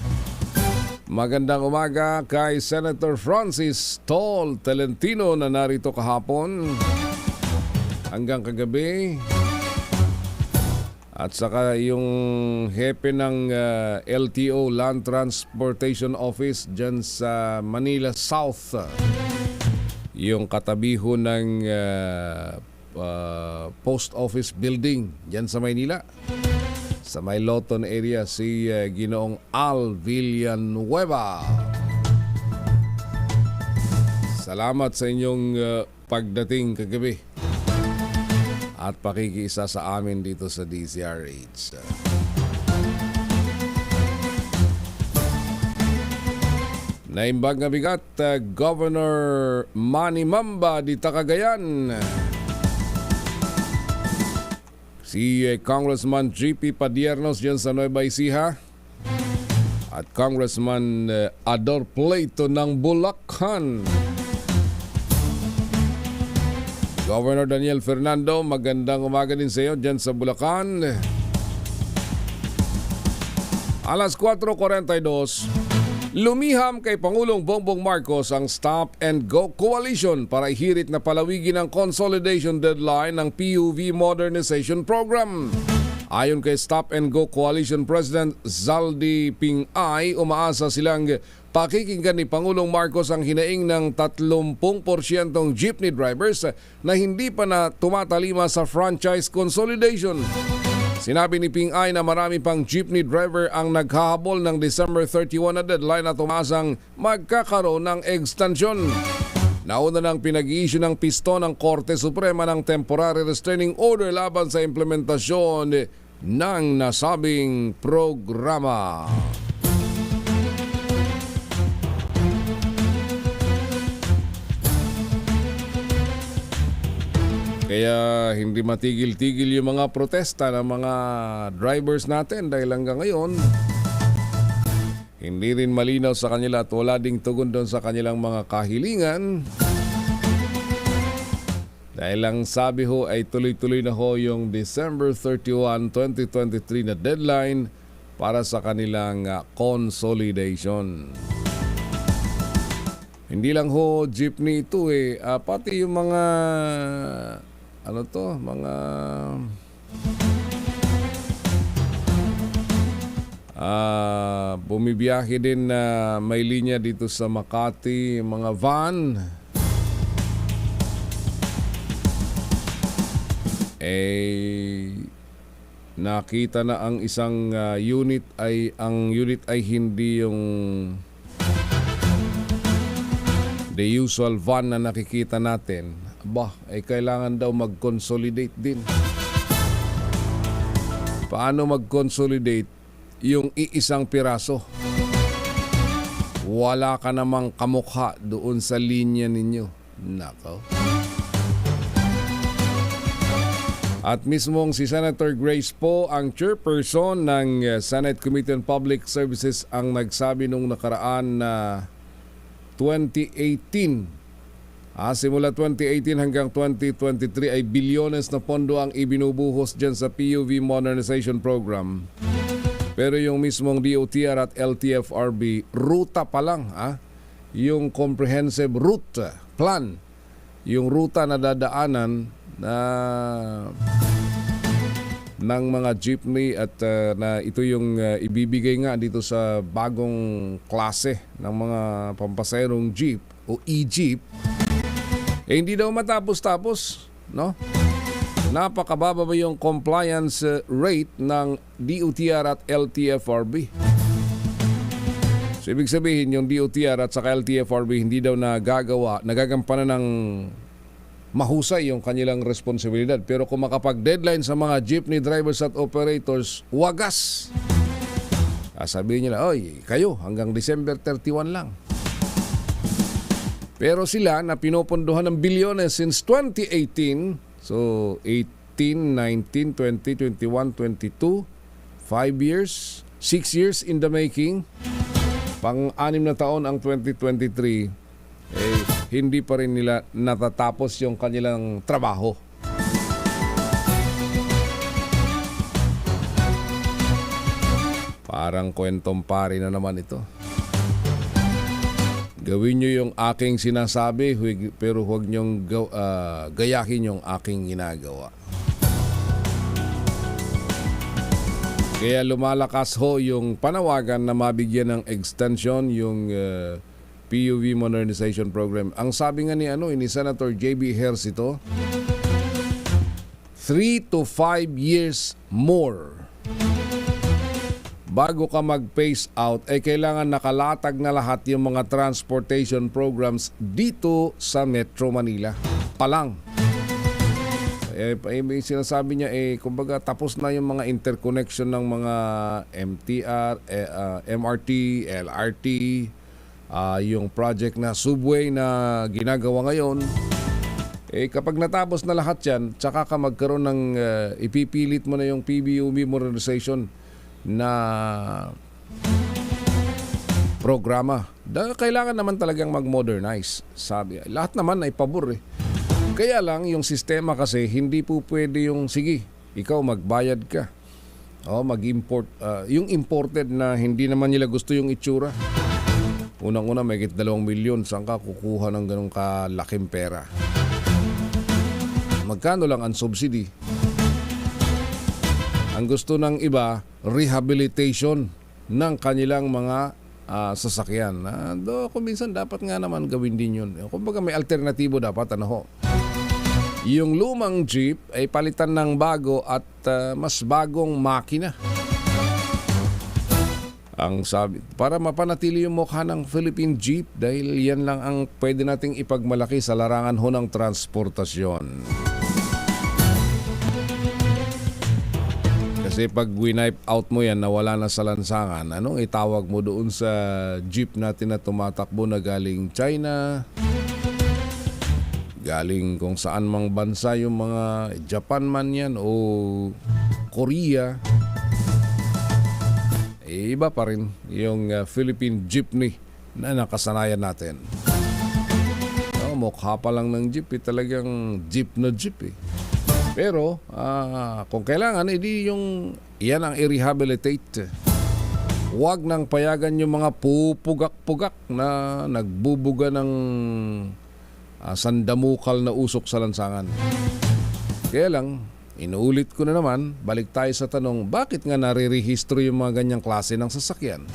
Speaker 9: Magandang umaga kay Senator Francis Tol Tolentino na narito kahapon hanggang kagabi. At saka yung hepe ng LTO, Land Transportation Office dyan sa Manila South. Yung katabiho ng Post Office Building dyan sa Maynila. Sa may Loton area, si Ginoong Al Villanueva. Salamat sa inyong pagdating kagabi at pakikiisa sa amin dito sa DZRH. Naimbag nga bigat, Governor Manny Mamba dita Cagayan. Si Congressman G.P. Padiernos dyan sa Nueva Ecija at Congressman Ador Pleito ng Bulacan. Governor Daniel Fernando, magandang umaga din sa iyo dyan sa Bulacan. Alas 4:42, lumiham kay Pangulong Bongbong Marcos ang Stop and Go Coalition para ihirit na palawigin ang consolidation deadline ng PUV Modernization Program. Ayon kay Stop and Go Coalition President Zaldi Ping-ay, umaasa silang pakikinggan ni Pangulong Marcos ang hinaing ng 30% jeepney drivers na hindi pa na tumatalima sa franchise consolidation. Sinabi ni Ping-ay na marami pang jeepney driver ang naghahabol ng December 31 na deadline at umasang magkakaroon ng extension. Nauna nang pinag-i-issue ng pisto ng Korte Suprema ng temporary restraining order laban sa implementasyon ng nasabing programa. Kaya hindi matigil-tigil yung mga protesta ng mga drivers natin dahil hanggang ngayon hindi rin malinaw sa kanila at wala ding tugon doon sa kanilang mga kahilingan. Dahil ang sabi ho ay tuloy-tuloy na ho yung December 31, 2023 na deadline para sa kanilang consolidation. Hindi lang ho jeepney ito pati yung mga bumibiyahe din na may linya dito sa Makati, mga van. Nakita na ang isang unit ay hindi yung the usual van na nakikita natin. Kailangan daw mag-consolidate din. Paano mag-consolidate yung iisang piraso? Wala ka namang kamukha doon sa linya ninyo. Nako. At mismong si Senator Grace Poe, ang chairperson ng Senate Committee on Public Services, ang nagsabi nung nakaraan na 2018, simula 2018 hanggang 2023 ay bilyones na pondo ang ibinubuhos dyan sa PUV Modernization Program. Pero yung mismong DOTR at LTFRB, ruta pa lang, yung comprehensive route plan, yung ruta na dadaanan ng mga jeepney at na ito yung ibibigay nga dito sa bagong klase ng mga pampasayrong jeep o e-jeep, hindi daw matapos-tapos, no? napakababa ba yung compliance rate ng DOTR at LTFRB? So, ibig sabihin yung DOTR at saka LTFRB hindi daw nagagampanan ng mahusay yung kanilang responsibilidad. Pero kung makapag-deadline sa mga jeepney drivers at operators, wagas. Sabihin nila, oy, kayo hanggang December 31 lang. Pero sila na pinopondohan ng bilyones since 2018, so 18, 19, 20, 21, 22, 5 years, 6 years in the making, pang-6 na taon ang 2023, hindi pa rin nila natatapos yung kanilang trabaho. Parang kwentong pari na naman ito. Gawin nyo yung aking sinasabi, pero huwag nyong gayahin yung aking ginagawa. Kaya lumalakas ho yung panawagan na mabigyan ng extension yung PUV Modernization Program. Ang sabi nga ni Senator J.B. Ejercito, 3 to 5 years more bago ka mag-phase out, kailangan nakalatag na lahat yung mga transportation programs dito sa Metro Manila. Palang. Sinasabi niya, kumbaga tapos na yung mga interconnection ng mga MTR, MRT, LRT, yung project na subway na ginagawa ngayon. Kapag natapos na lahat yan, tsaka ka magkaroon ng ipipilit mo na yung PUV Modernization na programa. Kailangan naman talagang mag-modernize. Sabi, lahat naman ay pabor Kaya lang yung sistema kasi hindi po pwede yung sige, ikaw magbayad ka. Mag-import. Yung imported na hindi naman nila gusto yung itsura. Unang-una may 2 milyon, saan ka kukuha ng ganong kalaking pera? Magkano lang ang subsidy? Ang gusto ng iba, rehabilitation ng kanilang mga sasakyan. Kung minsan dapat nga naman gawin din yun. Kumbaga may alternatibo dapat, yung lumang jeep ay palitan ng bago at mas bagong makina. Ang sabi, para mapanatili yung mukha ng Philippine Jeep dahil yan lang ang pwede nating ipagmalaki sa larangan ho ng transportasyon. Kasi pag winipe out mo yan, nawala na sa lansangan, itawag mo doon sa jeep natin na tumatakbo na galing China, galing kung saan mang bansa, yung mga Japan man yan o Korea, iba pa rin yung Philippine jeepney na nakasanayan natin. Mukha pa lang ng jeep, talagang jeep na jeep Pero kung kailangan, yan ang i-rehabilitate. Huwag nang payagan yung mga pupugak-pugak na nagbubuga ng sandamukal na usok sa lansangan. Kaya lang, inuulit ko na naman, balik tayo sa tanong, bakit nga nare-rehistro yung mga ganyang klase ng sasakyan?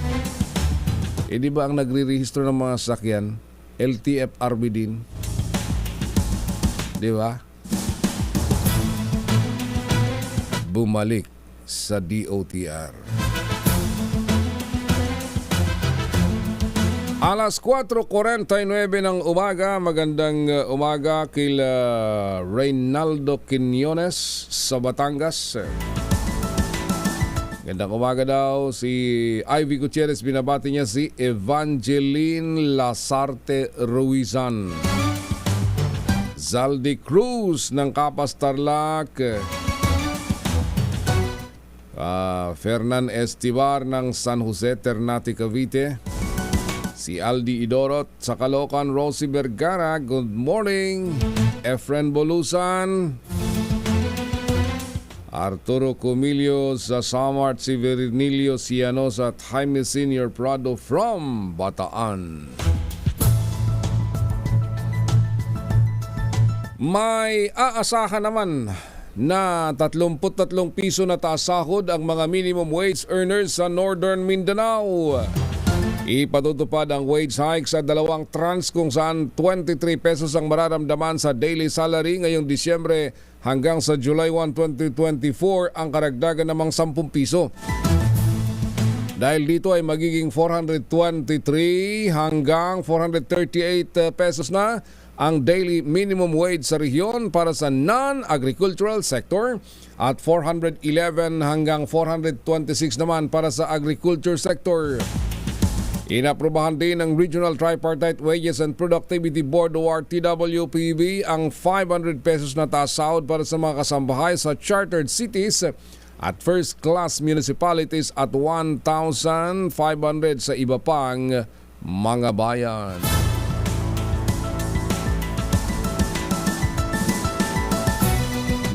Speaker 9: Di ba ang nagre-rehistro ng mga sasakyan, LTFRB din? Di ba? Bumalik sa DOTR. Alas 4:49 ng umaga, magandang umaga kila Reynaldo Quiñones sa Batangas. Gandang umaga daw si Ivy Gutierrez, binabati niya si Evangeline Lasarte Ruizan. Zaldi Cruz ng Capas Tarlac. Fernan Estibar ng San Jose Ternate Cavite. Si Aldi Idorot sa Caloocan, Rosie Vergara, good morning. Efren Bolusan. Arturo Comilio sa Samart, si Vernilio Cianos at Jaime Senior Prado from Bataan. May aasahan naman na 33 piso na taas sahod ang mga minimum wage earners sa Northern Mindanao. Ipatutupad ang wage hike sa 2 tranche kung saan 23 pesos ang mararamdaman sa daily salary ngayong Disyembre hanggang sa July 1, 2024 ang karagdagan namang 10 piso. Dahil dito ay magiging 423 hanggang 438 pesos na ang daily minimum wage sa rehiyon para sa non-agricultural sector at 411 hanggang 426 naman para sa agriculture sector. Inaprubahan din ng Regional Tripartite Wages and Productivity Board o RTWPB ang 500 pesos na taas sahod para sa mga kasambahay sa chartered cities at first-class municipalities at 1,500 sa iba pang mga bayan.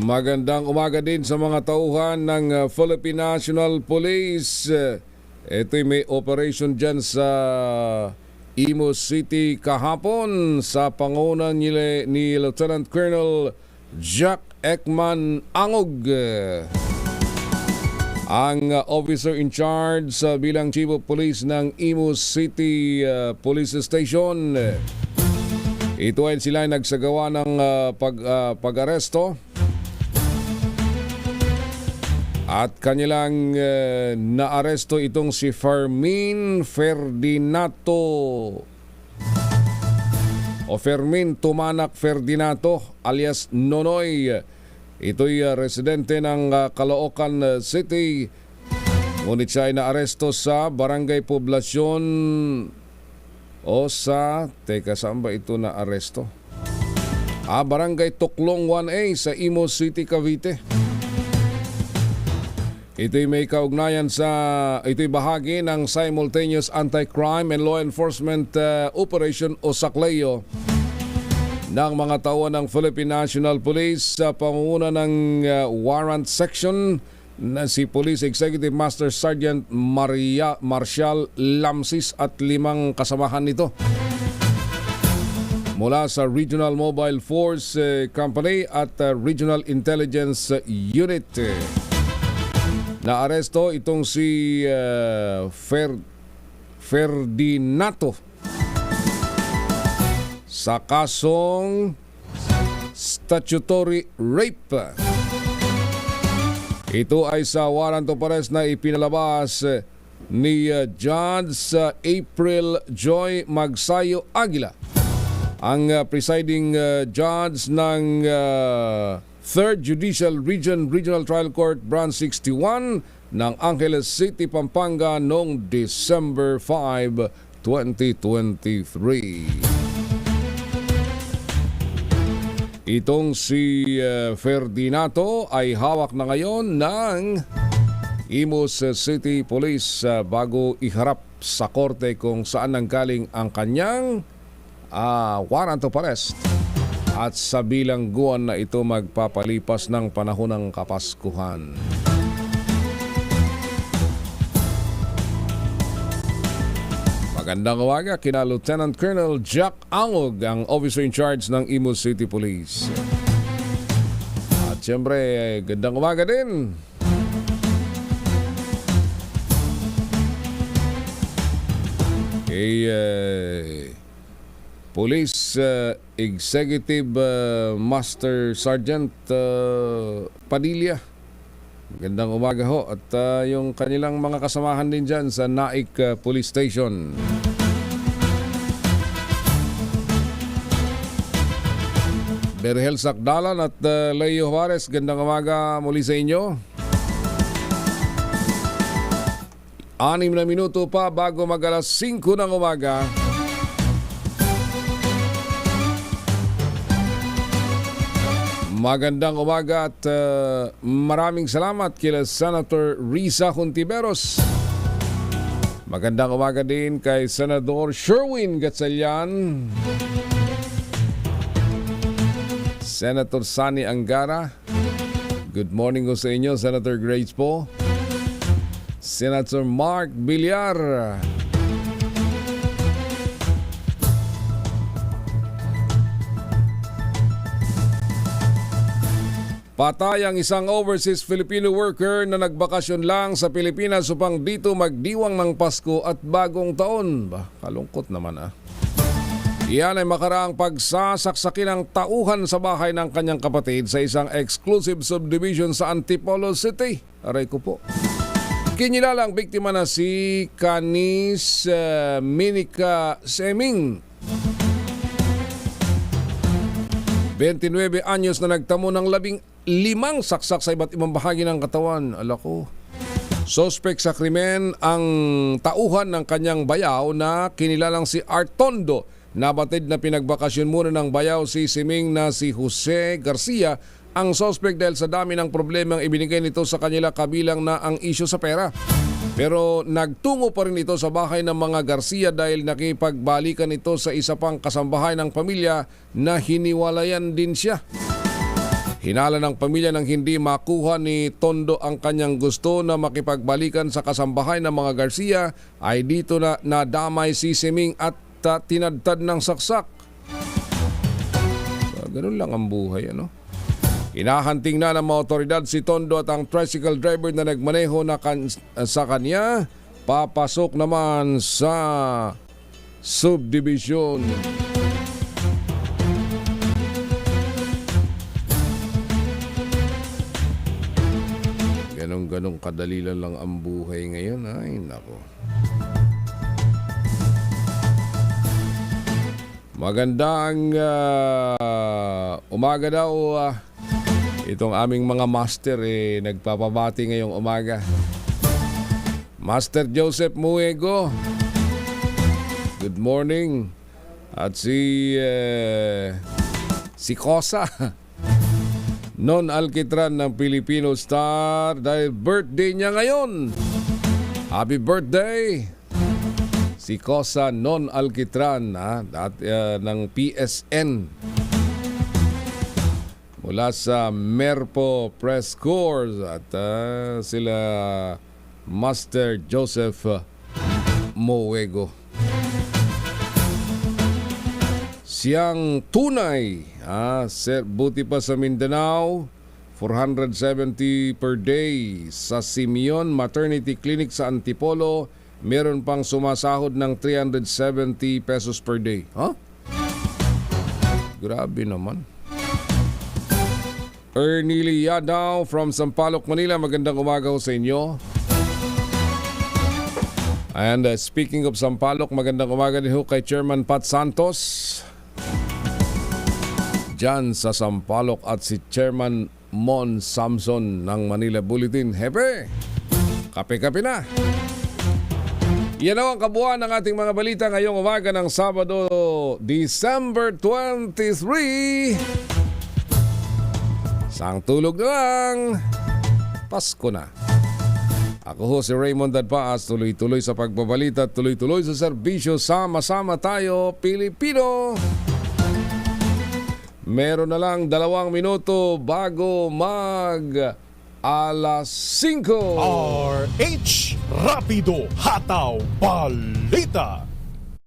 Speaker 9: Magandang umaga din sa mga tauhan ng Philippine National Police. Ito'y may operation dyan sa Imus City kahapon sa pangunan ni Lieutenant Colonel Jack Ekman Angog. Ang officer in charge bilang Chief of Police ng Imus City Police Station. Ito ay sila nagsagawa ng pag-aresto. At kanilang naaresto itong si Fermin Ferdinato o Fermin Tumanak Ferdinato alias Nonoy. Ito'y residente ng Caloocan City. Ngunit siya ay naaresto sa Barangay Poblasyon o sa... Teka, saan ba ito naaresto? Barangay Tuklong 1A sa Imus City, Cavite. Ito'y may kaugnayan ito'y bahagi ng Simultaneous Anti-Crime and Law Enforcement Operation o SACLEO ng mga tauhan ng Philippine National Police sa pangunguna ng Warrant Section na si Police Executive Master Sergeant Marcial Lamsis at 5 kasamahan nito. Mula sa Regional Mobile Force Company at Regional Intelligence Unit. Naaresto itong si Ferdinato sa kasong statutory rape. Ito ay sa warrant of arrest na ipinalabas ni Judge April Joy Magsayo Aguila, ang presiding judge ng 3rd Judicial Regional Trial Court Branch 61 ng Angeles City, Pampanga noong December 5, 2023. Itong si Ferdinato ay hawak na ngayon ng Imus City Police bago iharap sa korte kung saan nanggaling ang kanyang warrant of arrest. At sa bilangguan na ito magpapalipas ng panahon ng Kapaskuhan. Magandang umaga kina Lieutenant Colonel Jack Angog, ang officer in charge ng Imus City Police. At siyempre, gandang umaga din kay Police Executive Master Sergeant Padilla. Gandang umaga ho. At yung kanilang mga kasamahan din dyan sa Naik Police Station. Berhel Sakdalan at Leo Juarez, gandang umaga muli sa inyo. 6 na minuto pa bago mag-alas 5 ng umaga. Magandang umaga at maraming salamat kila Senator Risa Hontiveros. Magandang umaga din kay Senador Sherwin Gatchalian, Senator Sani Angara. Good morning ko sa inyo, Senator Grace po. Senator Mark Villar. Patay ang isang overseas Filipino worker na nagbakasyon lang sa Pilipinas upang dito magdiwang ng Pasko at Bagong Taon. Bah, kalungkot naman ah. Iyan ay makaraang pagsasaksakin ng tauhan sa bahay ng kanyang kapatid sa isang exclusive subdivision sa Antipolo City. Aray ko po. Kinilalang biktima na si Canis Minica Seming. 29 anyos na nagtamo ng 15 saksak sa iba't ibang bahagi ng katawan. Alako. Suspect sa krimen ang tauhan ng kanyang bayaw na kinilalang si Artondo. Nabatid na pinagbakasyon muna ng bayaw si Siming na si Jose Garcia. Ang suspect dahil sa dami ng problemang ibinigay nito sa kanila kabilang na ang isyu sa pera. Pero nagtungo pa rin ito sa bahay ng mga Garcia dahil nakipagbalikan ito sa isa pang kasambahay ng pamilya na hiniwalayan din siya. Hinala ng pamilya nang hindi makuha ni Tondo ang kanyang gusto na makipagbalikan sa kasambahay ng mga Garcia ay dito na nadamay si Siming at tinadtad ng saksak. Ganun lang ang buhay, ano? Inahanting na ng mga otoridad si Tondo at ang tricycle driver na nagmaneho na sa kanya papasok naman sa subdivision. Ganong kadali lang ang buhay ngayon. Ay, nako. Magandang umaga daw. Itong aming mga master nagpapabati ngayong umaga. Master Joseph Muego, good morning. At si Cosa Non Alquitran ng Filipino Star dahil birthday niya ngayon. Happy birthday! Si Cosa Non Alquitran ng PSN. Mula sa Merpo Press Corps at sila Master Joseph Muego. Siyang tunay, buti pa sa Mindanao, 470 per day. Sa Simeon Maternity Clinic sa Antipolo, meron pang sumasahod ng 370 pesos per day. Grabe naman. Ernie Yadaw from Sampaloc, Manila. Magandang umaga ho sa inyo. And speaking of Sampaloc, magandang umaga din ho kay Chairman Pat Santos dyan sa Sampaloc at si Chairman Mon Samson ng Manila Bulletin. Hepe, kape-kape na. Yan ang kabuuan ng ating mga balita ngayong umaga ng Sabado, December 23. Sang tulog na lang, Pasko na. Ako ho si Raymond Dadpaas, tuloy-tuloy sa pagbabalita, tuloy-tuloy sa serbisyo, sama-sama tayo, Pilipino. Meron na lang 2 minuto bago mag alas 5.
Speaker 8: RH Rapido Hataw Balita.